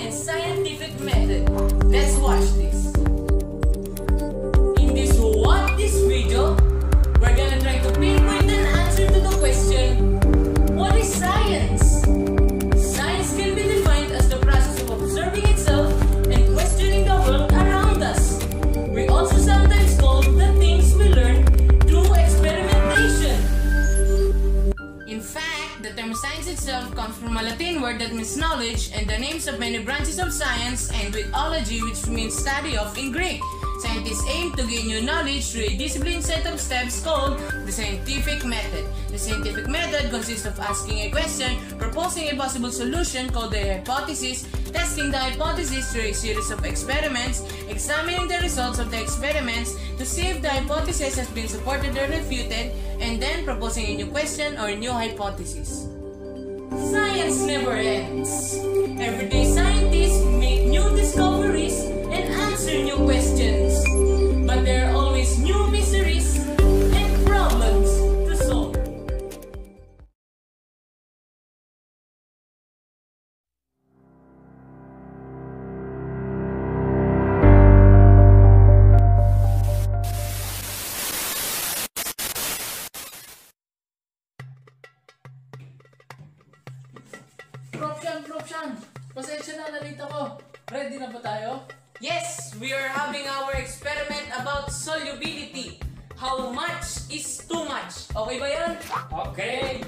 and scientific method. Let's watch this. In this What Is video, we're gonna try to pinpoint an answer to the question, what is science? Science can be defined as the process of observing itself and questioning the world around us. We also sometimes call the things we learn through experimentation. In fact, the term science itself comes from a Latin word that means knowledge, and the names of many branches of science end with ology, which means study of in Greek. Scientists aim to gain new knowledge through a disciplined set of steps called the scientific method. The scientific method consists of asking a question, proposing a possible solution called the hypothesis, testing the hypothesis through a series of experiments, examining the results of the experiments to see if the hypothesis has been supported or refuted, and then proposing a new question or a new hypothesis. Science never ends. Every day scientists make new discoveries and answer new questions. But there are always new mysteries and problems to solve. Prof. Sean, pasensya na, nalito ko. Ready na ba tayo? Yes, we are having our experiment about solubility. How much is too much? Okay ba yan? Okay.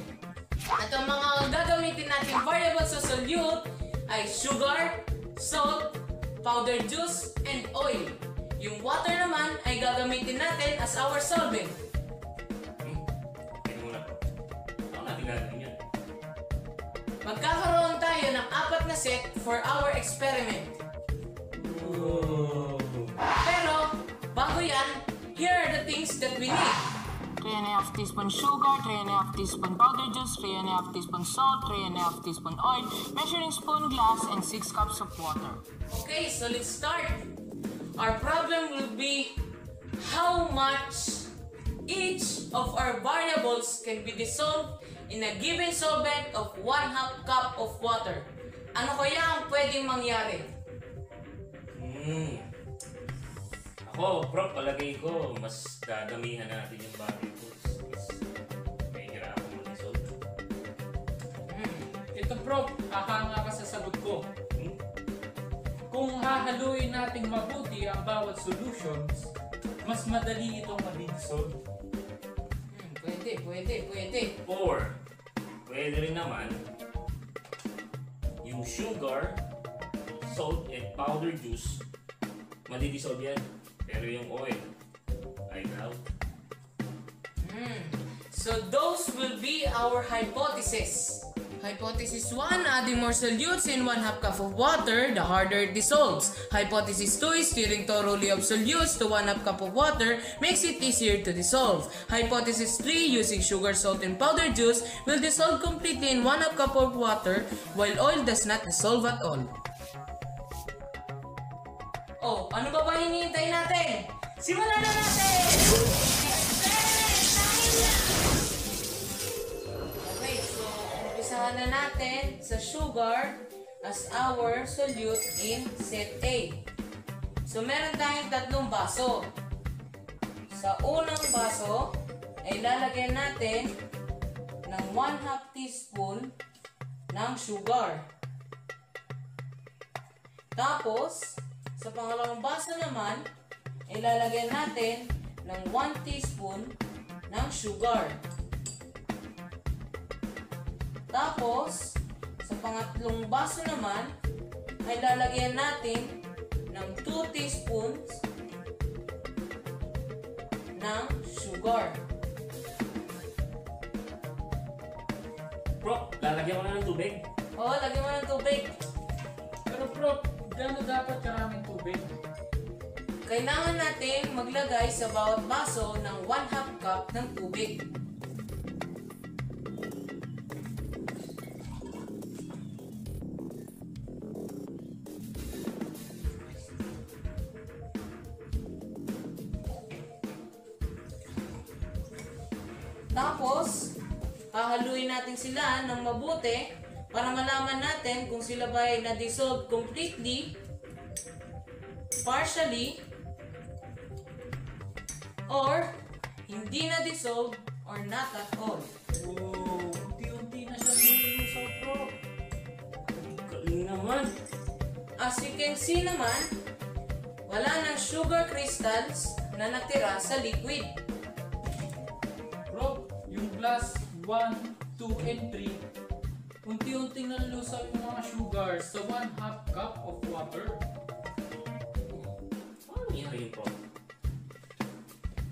At ang mga gagamitin natin variables sa solute ay sugar, salt, powder juice, and oil. Yung water naman ay gagamitin natin as our solvent. Kaya muna po. Ako natin gagawin yan. Magkakaroon tayo ng 4 na set for our experiment. Pero, bago yan, here are the things that we need. 3½ teaspoon sugar, 3½ teaspoon powder juice, 3½ teaspoon salt, 3½ teaspoon oil, measuring spoon glass, and 6 cups of water. Okay, so let's start. Our problem will be how much each of our variables can be dissolved in a given solvent of 1/2 cup of water. Ano kaya ang pwedeng mangyari? Ako, Prof, palagay ko, mas dadamihan natin yung variables. Mas may hirapan mag-resolve. Ito, Prof, hahanga ka sa sagot ko. Kung hahaluin nating mabuti ang bawat solutions, mas madali itong ma-dissolve. Pwede. Or, pwede rin naman, yung sugar, salt, and powder juice, madidissolve yan. Pero yung oil, I doubt. So those will be our hypotheses. Hypothesis 1, adding more solutes in 1/2 cup of water, the harder it dissolves. Hypothesis 2 is stirring thoroughly of solutes to 1/2 cup of water makes it easier to dissolve. Hypothesis 3, using sugar, salt, and powder juice will dissolve completely in 1/2 cup of water while oil does not dissolve at all. Oh, ano ba hinihintay natin? Simulan na natin! Okay, so umpisahan na natin sa sugar as our solute in set A. So meron tayong 3 baso. Sa unang baso ay lalagyan natin ng 1/2 teaspoon ng sugar. Tapos, sa pangalawang baso naman, ay lalagyan natin ng 1 teaspoon ng sugar. Tapos, sa pangatlong baso naman, ay lalagyan natin ng 2 teaspoons ng sugar. Prof, lalagyan ko na ng tubig. Oo, lagyan mo ng tubig. Pero Prof, gano'n dapat karaming tubig? Kailangan natin maglagay sa bawat baso ng 1/2 cup ng tubig. Tapos, hahaluin natin sila ng mabuti para malaman natin kung sila ba ay na-dissolve completely, partially, or hindi na-dissolve or not at all. Oh, unti-unti na siya nilulusaw, bro. Galing naman. As you can see naman, wala nang sugar crystals na natira sa liquid. Bro, yung glass 1, 2, and 3, unti-unting nalulusaw yung mga sugars sa 1/2 cup of water. Paano nangyari yun po?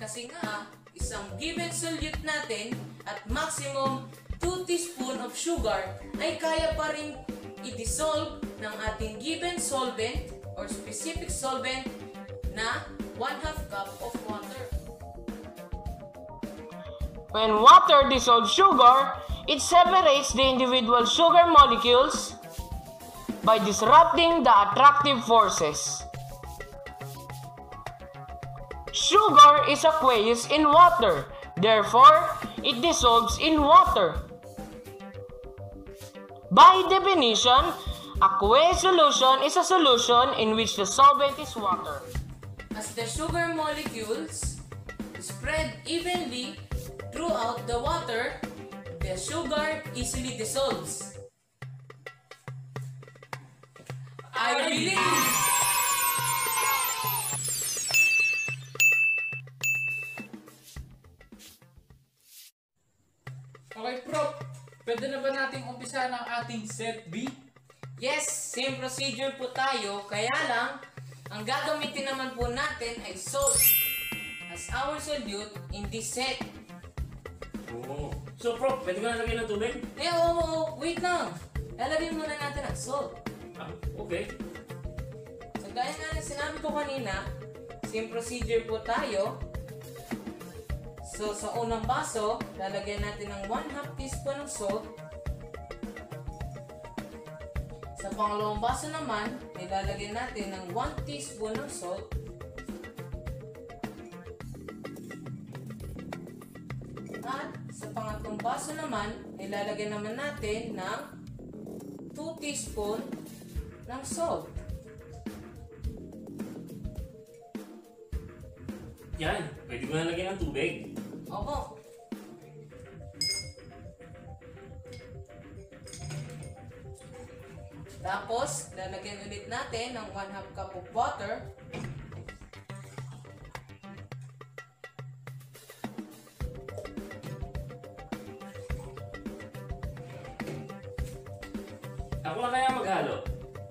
Kasi nga, isang given solute natin at maximum 2 teaspoon of sugar ay kaya pa rin i-dissolve ng ating given solvent or specific solvent na 1/2 cup of water. When water dissolves sugar, it separates the individual sugar molecules by disrupting the attractive forces. Sugar is aqueous in water, therefore, it dissolves in water. By definition, aqueous solution is a solution in which the solvent is water. As the sugar molecules spread evenly throughout the water, the sugar easily dissolves. I believe! Okay, Prof. Pwede na ba nating umpisa ng ating set B? Yes, same procedure po tayo, kaya lang, ang gagamitin naman po natin ay salt as our solute in this set. Oo. So, Prof, pwede ko na lagyan ng tubig? Wait lang. Lalagyan muna natin ang salt. Ah, okay. So, gaya nga na sinabi ko kanina, same procedure po tayo. So, sa unang baso, lalagyan natin ng 1/2 teaspoon ng salt. Sa pangalawang baso naman, ilalagyan natin ng 1 teaspoon ng salt. At sa pangatlong baso naman, ilalagyan naman natin ng 2 teaspoon ng salt. Yan. Pwede ko na lagyan ng tubig. Opo. Tapos, lalagyan ulit natin ng 1/2 cup of water. Ako na kaya maghalo?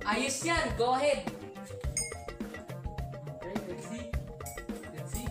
Ayos yan, go ahead. Okay, let's see. Let's see.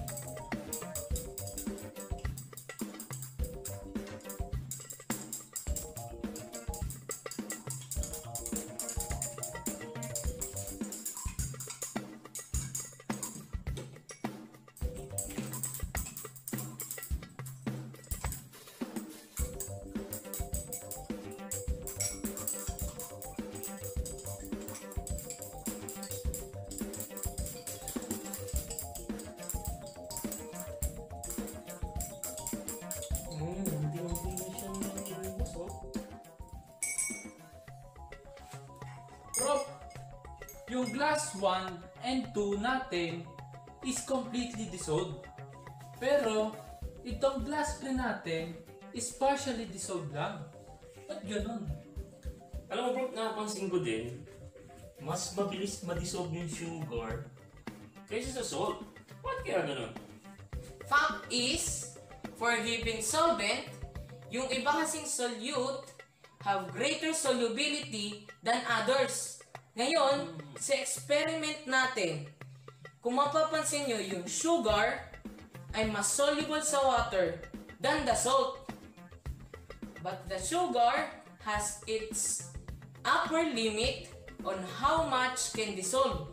Hindi na siya nilulubos, oh. Prof, yung glass 1 and 2 natin is completely dissolved. Pero, itong glass 3 natin is partially dissolved lang. Ba't ganun? Alam mo, Prof, napansin ko din, mas mabilis ma-dissolve yung sugar kaysa sa salt. Bakit kaya ganun? Fact is, for given solvent, yung iba kasing solute have greater solubility than others. Ngayon, sa experiment natin, kung mapapansin nyo, yung sugar ay mas soluble sa water than the salt. But the sugar has its upper limit on how much can dissolve.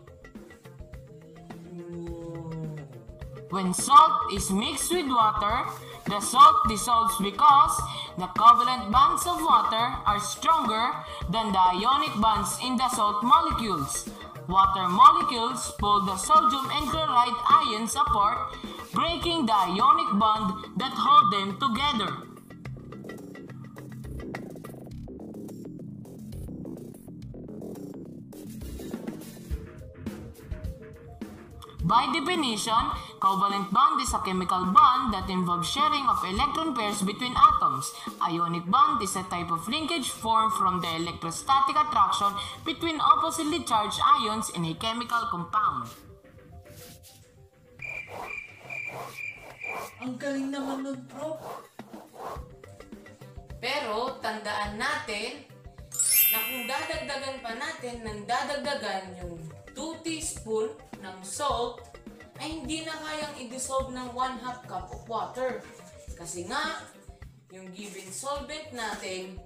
When salt is mixed with water, the salt dissolves because the covalent bonds of water are stronger than the ionic bonds in the salt molecules. Water molecules pull the sodium and chloride ions apart, breaking the ionic bond that hold them together. By definition, covalent bond is a chemical bond that involves sharing of electron pairs between atoms. Ionic bond is a type of linkage formed from the electrostatic attraction between oppositely charged ions in a chemical compound. Ang galing naman nun, Prof. Pero tandaan natin na kung dadagdagan pa natin ng dadagdagan yung 2 teaspoon ng salt, ay hindi na kayang i-dissolve ng 1/2 cup of water. Kasi nga, yung given solvent natin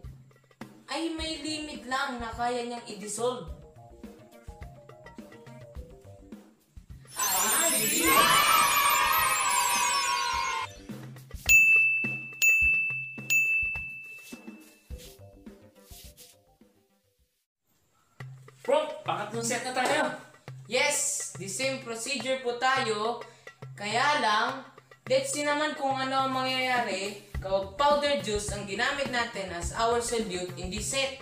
ay may limit lang na kaya niyang i-dissolve. I believe. Prof, pangatlong set na tayo. Yes, the same procedure po tayo. Kaya lang, let's see naman kung ano ang mangyayari kapag powder juice ang ginamit natin as our solute in this set.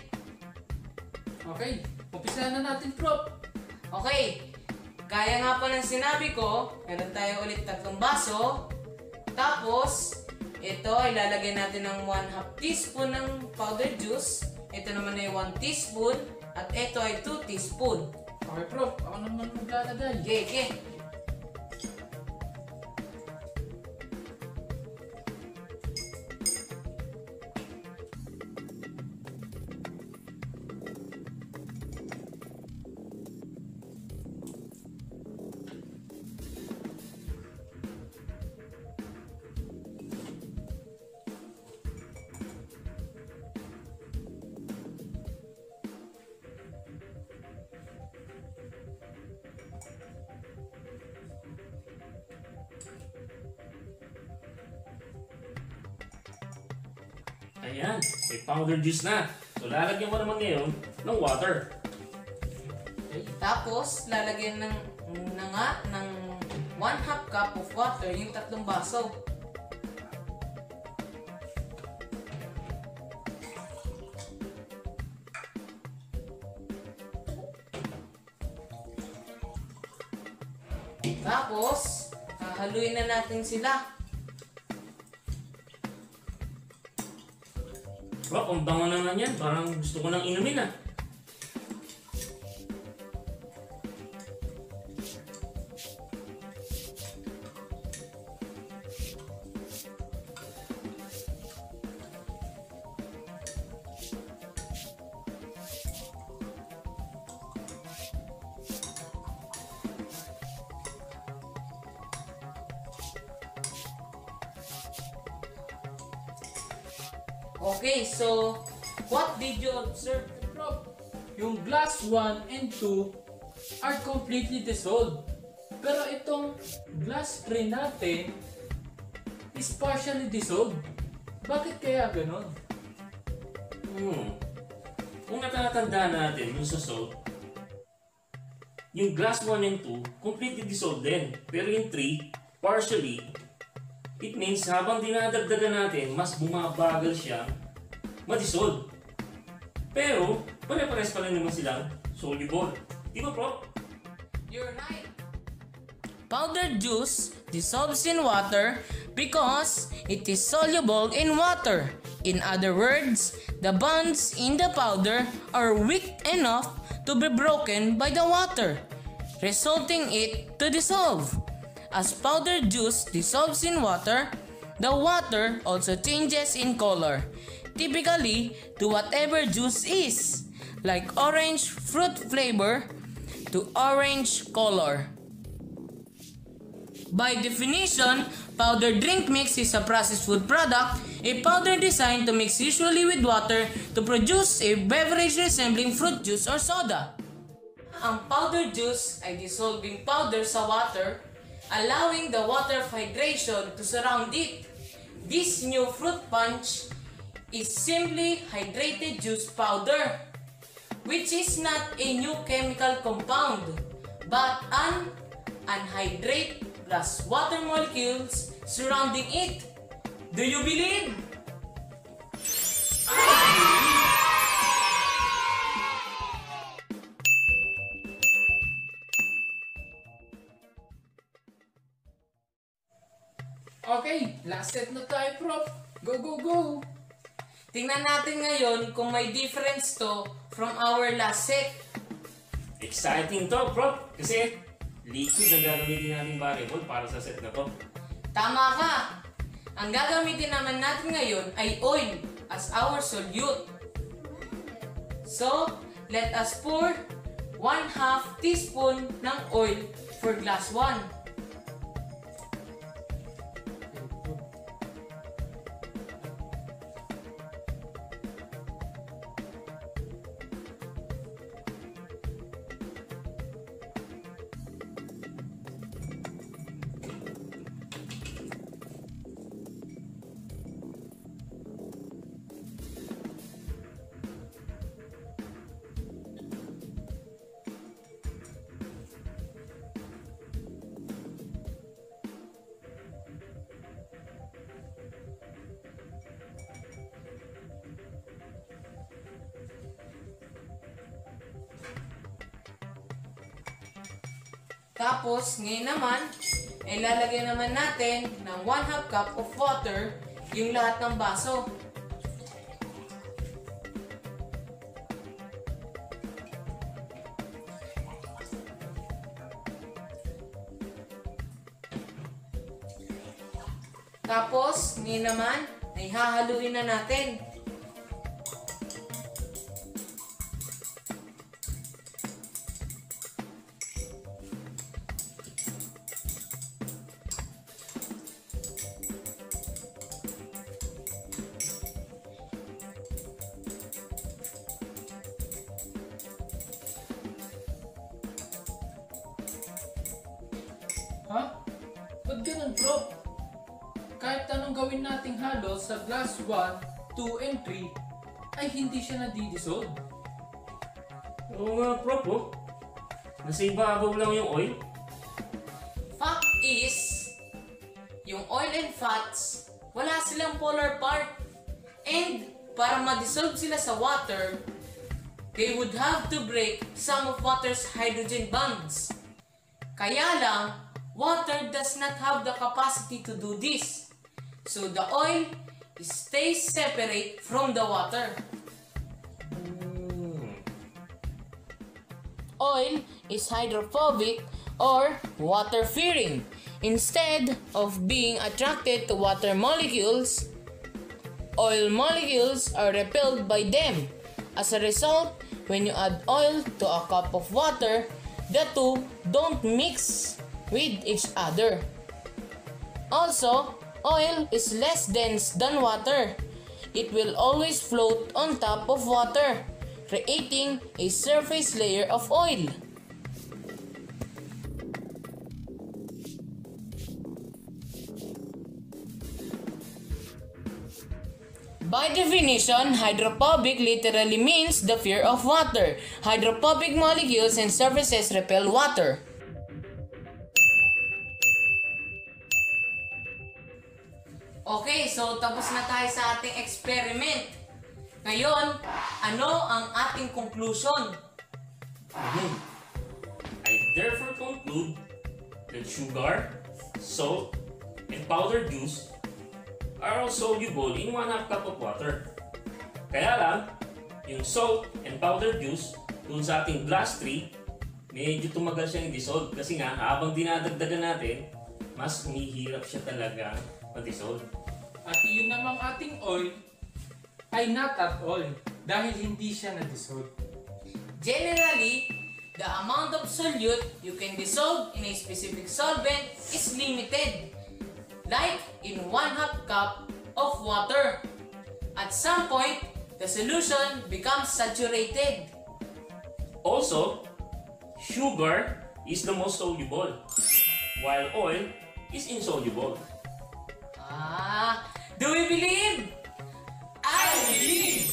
Okay, umpisahan na natin, Prof. Okay, kaya nga pa ng sinabi ko, meron tayo ulit 3 baso. Tapos, ito ay lalagyan natin ng 1/2 teaspoon ng powder juice. Ito naman ay 1 teaspoon. At ito ay 2 teaspoon. Okay, Prof. Ako naman maglalagay. Okay. Ayan, may powder juice na. So lalagyan mo naman ngayon ng water. Tapos, lalagyan ng 1/2 cup of water yung 3 baso. Tapos, hahaluin na natin sila. Prof, ang bango naman yan. Parang gusto ko nang inumin ah. Okay, so, what did you observe? Prof, yung glass 1 and 2 are completely dissolved. Pero itong glass 3 natin is partially dissolved. Bakit kaya ganon? Kung natatandaan natin yung sa salt, yung glass 1 and 2 completely dissolved din. Pero yung 3, partially, it means habang dinadagdagan natin, mas bumabagal siya ma-dissolve. Pero, pare-pares pa rin naman silang soluble. Di ba, Prof? You're right. Powdered juice dissolves in water because it is soluble in water. In other words, the bonds in the powder are weak enough to be broken by the water, resulting it to dissolve. As powdered juice dissolves in water, the water also changes in color, typically to whatever juice is, like orange fruit flavor to orange color. By definition, powdered drink mix is a processed food product, a powder designed to mix usually with water to produce a beverage resembling fruit juice or soda. Ang powdered juice ay dissolving powder sa water, allowing the water of hydration to surround it. This new fruit punch is simply hydrated juice powder, which is not a new chemical compound, but an anhydrate plus water molecules surrounding it. Do you believe? Last set na tayo, Prof. Go, go, go! Tingnan natin ngayon kung may difference to from our last set. Exciting to, Prof. Kasi liquid ang gagamitin natin variable para sa set na to. Tama ka! Ang gagamitin naman natin ngayon ay oil as our solute. So, let us pour 1/2 teaspoon ng oil for glass 1. Tapos, ngayon naman, ilalagay naman natin ng 1/2 cup of water yung lahat ng baso. Tapos, ngayon naman, ay hahaluin na natin. Ha? Ba't ganun, Prof? Kahit anong gawin nating halo sa glass 1, 2, and 3, ay hindi siya nadidissolve. Oo nga, Prof. Oh. Nasa ibabaw lang yung oil. Fact is, yung oil and fats, wala silang polar part. And para ma-dissolve sila sa water, they would have to break some of water's hydrogen bonds. Kaya lang, water does not have the capacity to do this. So the oil stays separate from the water. Oil is hydrophobic or water-fearing. Instead of being attracted to water molecules, oil molecules are repelled by them. As a result, when you add oil to a cup of water, the two don't mix with each other. Also, oil is less dense than water. It will always float on top of water, creating a surface layer of oil. By definition, hydrophobic literally means the fear of water. Hydrophobic molecules and surfaces repel water. Okay, so tapos na tayo sa ating experiment. Ngayon, ano ang ating conclusion? I therefore conclude that sugar, salt, and powdered juice are all soluble in 1/2 cup of water. Kaya lang, yung salt and powdered juice dun sa ating glass 3, medyo tumagal siyang i-dissolve kasi nga habang dinadagdagan natin, mas humihirap siya talaga ma-dissolve. At yun namang ating oil ay not at all dahil hindi siya na-dissolve. Generally, the amount of solute you can dissolve in a specific solvent is limited, like in 1/2 cup of water. At some point, the solution becomes saturated. Also, sugar is the most soluble, while oil is insoluble. Do we believe? I believe!